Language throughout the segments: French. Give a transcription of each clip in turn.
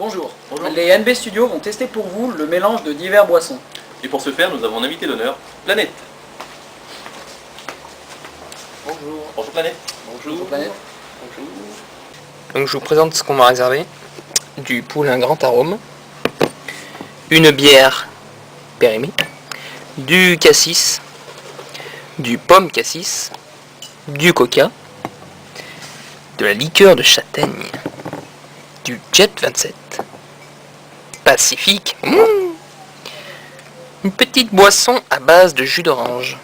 Bonjour. Bonjour. Les NB Studios vont tester pour vous le mélange de divers boissons. Et pour ce faire, nous avons un invité d'honneur, Planète. Bonjour. Bonjour Planète. Bonjour Planète. Bonjour. Donc je vous présente ce qu'on m'a réservé. Du poulain grand arôme, une bière périmée, du cassis, du pomme cassis, du coca, de la liqueur de châtaigne, du Jet 27, Pacifique, une petite boisson à base de jus d'orange,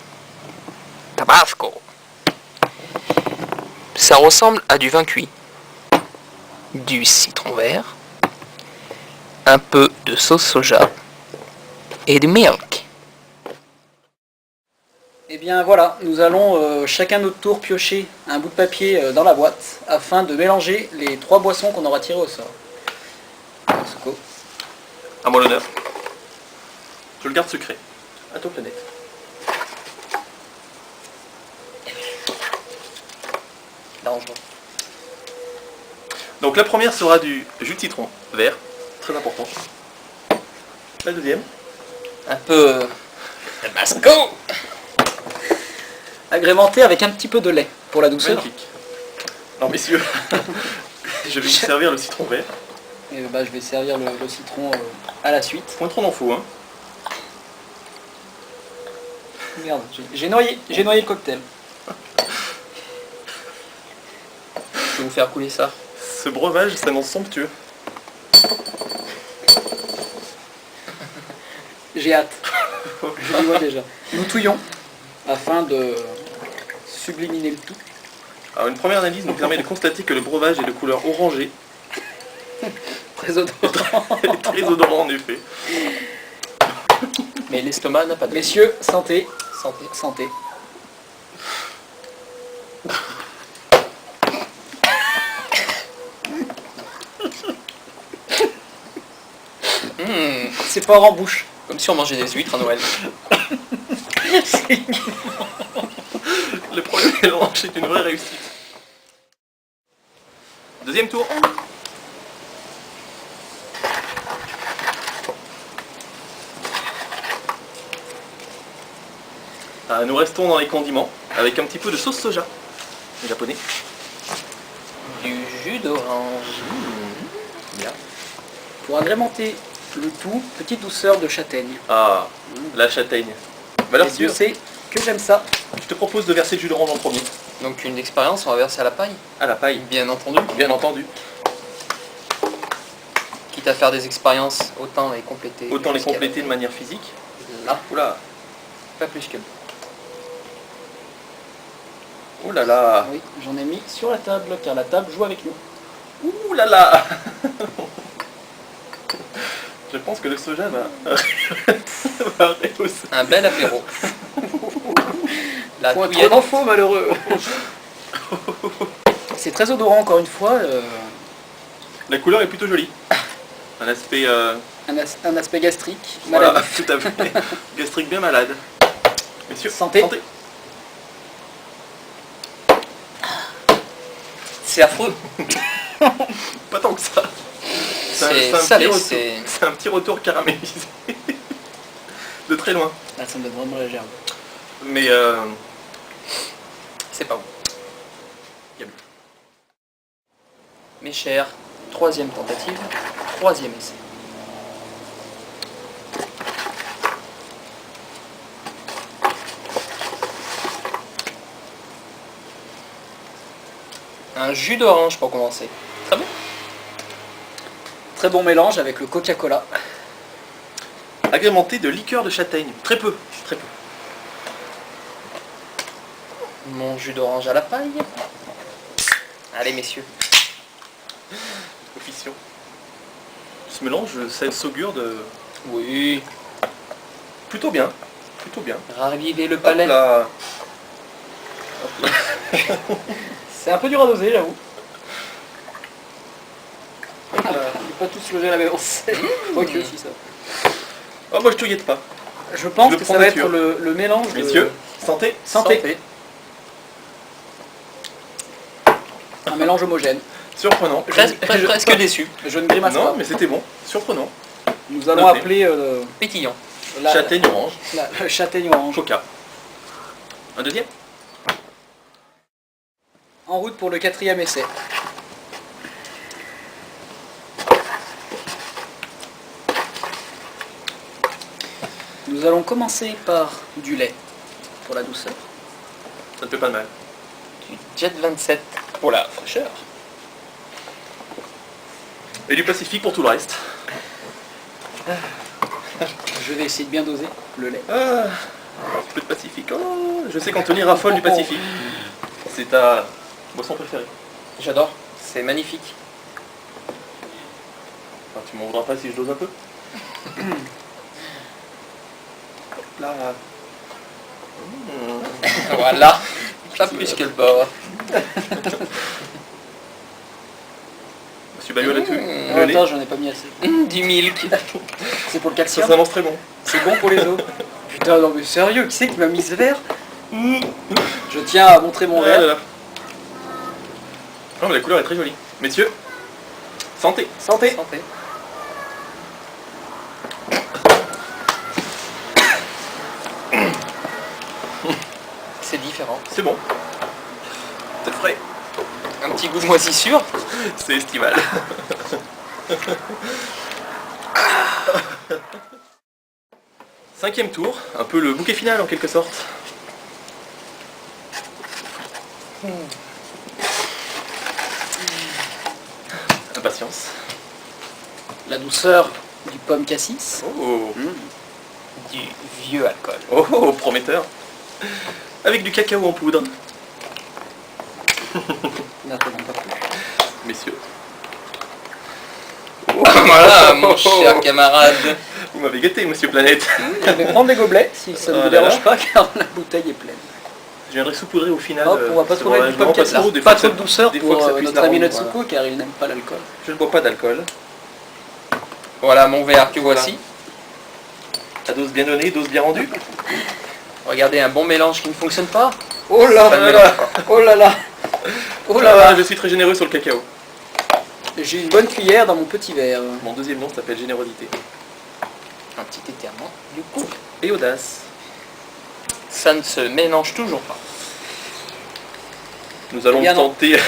Tabasco. Ça ressemble à du vin cuit, du citron vert, un peu de sauce soja et du milk. Et bien voilà, nous allons chacun notre tour piocher un bout de papier dans la boîte afin de mélanger les trois boissons qu'on aura tirées au sort. Suko. À moi l'honneur. Je le garde secret. À toi Planète. Dangereux. Donc la première sera du jus de citron vert, très important. La deuxième, Un peu Tabasco. Agrémenté avec un petit peu de lait pour la douceur. magnifique. Alors messieurs, je vais vous servir le citron vert. Et bah, je vais servir le citron à la suite. Point trop d'en faut, hein. Merde, j'ai noyé le cocktail. Je vais vous faire couler ça. Ce breuvage s'annonce somptueux. J'ai hâte. Je le vois déjà. Nous touillons afin de subliminer le tout. Alors une première analyse nous permet de constater que le breuvage est de couleur orangée. Très odorant. Il est très odorant en effet. Mais l'estomac n'a pas de... Messieurs, santé. Santé. Santé. C'est fort en bouche. Comme si on mangeait des huîtres à Noël. Le premier mélange est une vraie réussite. Deuxième tour. Nous restons dans les condiments avec un petit peu de sauce soja. Les japonais. Du jus d'orange. Bien. Pour agrémenter le tout, petite douceur de châtaigne. Ah, la châtaigne. Valeur Et Dieu sûre. sait que j'aime ça. Je te propose de verser le jus d'orange en premier. Donc une expérience, on va verser à la paille. À la paille, Bien entendu. bien entendu. Quitte à faire des expériences, autant les compléter. Autant les jusqu'à- compléter de manière physique. Là, Oula, pas plus que... oh là là, Oui, j'en ai mis sur la table car la table joue avec nous. ouh là là. Je pense que le soja va rehausser. Un bel apéro. La Point trop touillette. d'infos malheureux. C'est très odorant encore une fois. La couleur est plutôt jolie. Un aspect Un aspect gastrique. voilà, Maladif. tout à fait. Gastrique bien malade. Messieurs, Santé. C'est affreux. Pas tant que ça. C'est un salé, petit retour- c'est... c'est un petit retour caramélisé. De très loin. Là, ça me donne vraiment la gerbe. Mais C'est pas bon. il y a mieux. Mes chers, troisième tentative, troisième essai. Un jus d'orange pour commencer. Très bien. Très bon mélange avec le Coca-Cola. Agrémenté de liqueur de châtaigne. Très peu, très peu. Mon jus d'orange à la paille. Allez messieurs. Officiant. Ce mélange, ça s'augure de Oui. plutôt bien. Plutôt bien. Ravivez le Hop palais. là. C'est un peu dur à doser, j'avoue. Hop là. On peut pas tous loger à la même enseigne. Quoique, si ça. Oh, moi je touillette pas. Je pense Je que prends ça va nature. être le mélange de... Messieurs, santé. Santé. Un mélange homogène. Surprenant. Presque déçu. Je ne grimace Non, pas. mais c'était bon. Surprenant. Nous allons Notez. appeler Pétillant. Châtaigne orange. le châtaigne orange. Coca. Un deuxième. En route pour le 4e essai. Nous allons commencer par du lait pour la douceur. Ça ne fait pas de mal. Du Jet 27 pour la fraîcheur. Et du Pacifique pour tout le reste. Je vais essayer de bien doser le lait. Ah, un petit peu de Pacifique. Oh, je sais qu'Anthony raffole du Pacifique. C'est ta boisson préférée. J'adore. C'est magnifique. Enfin, tu m'en voudras pas si je dose un peu. Hop là. Voilà. Pas plus que le porc. Monsieur Bayo là-dessus. En même temps, j'en ai pas mis assez. Du milk. C'est pour le Ça calcium. s'annonce très bon. C'est bon pour les os. Putain, non mais sérieux, qui c'est qui m'a mis ce verre? Je tiens à montrer mon Ah verre. là là. Oh, mais la couleur est très jolie. Messieurs, santé. Santé. Santé. C'est différent. C'est bon. C'est frais. Un petit goût de moisissure. C'est estival. Cinquième tour, un peu le bouquet final en quelque sorte. Impatience. La douceur du pomme cassis. Oh, Du vieux alcool. oh, oh, prometteur. Avec du cacao en poudre, N'attendons pas plus. messieurs. Voilà, mon cher camarade. Vous m'avez gâté, monsieur Planète. Je vais prendre des gobelets si ça ne Oh vous là dérange là. pas car la bouteille est pleine. Je viendrai saupoudrer au final. Hop, on va pas sur, trop mettre du je pomme rends pas cassis. trop, des Pas fois trop que de ça- douceur des fois pour que ça puisse notre ami la Natsuko rendre, car il n'aime pas l'alcool. Je ne bois pas d'alcool. Voilà mon verre que voici. La dose bien donnée, dose bien rendue. Regardez, un bon mélange qui ne fonctionne pas. Oh là Ça ne là mélange là. pas. Oh là là. Oh là là. Je suis très généreux sur le cacao. J'ai une bonne cuillère dans mon petit verre. Mon deuxième nom s'appelle générosité. Un petit éternement. Du coup, Et audace. ça ne se mélange toujours pas. Nous allons Eh bien non. tenter.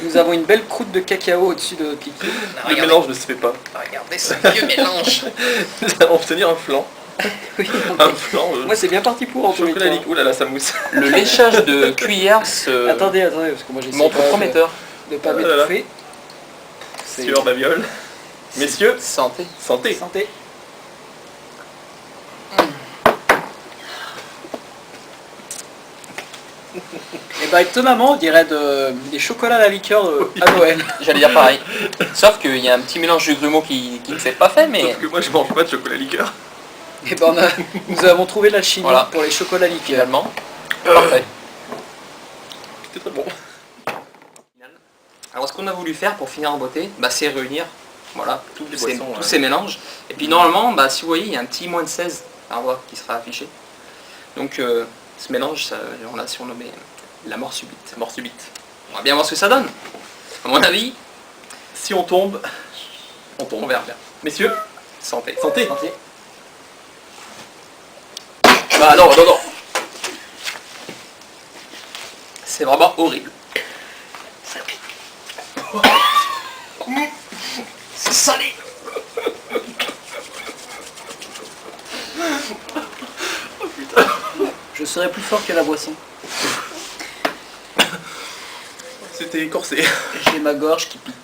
Nous avons une belle croûte de cacao au-dessus de notre liquide. Le mélange ne se fait pas. Regardez ce vieux mélange. Nous allons obtenir un flan. Oui, Un flan. moi c'est bien parti pour en tous les Chocolat cas. liquide. Ouh là là, ça mousse. Le léchage de cuillère se Attendez, parce que moi j'essaie montre pas prometteur. de pas Oh là là. m'étouffer. C'est- Sur babiole. Messieurs, Santé. santé. Santé. Et bah étonnamment on dirait des chocolats à la liqueur à Noël. J'allais dire pareil. Sauf qu'il y a un petit mélange de grumeaux qui ne s'est pas fait, mais Sauf que moi je mange pas de chocolat liqueur. Et ben nous avons trouvé la chimie Voilà. pour les chocolats liqueurs. finalement, parfait. C'était très bon. Alors ce qu'on a voulu faire pour finir en beauté, bah, c'est réunir voilà, tous Les ces, boissons, tous ouais. ces mélanges. Et puis normalement, bah, si vous voyez, il y a un petit moins de 16 par voie qui sera affiché. Donc ce mélange, on l'a surnommé la mort subite. Mort subite. On va bien voir ce que ça donne. À mon avis, Si on tombe, on on tombe. verra bien. Messieurs, Santé. santé. Santé. Bah non, non, non. C'est vraiment horrible. C'est salé. Je serai plus fort que la boisson. C'était corsé. J'ai ma gorge qui pique.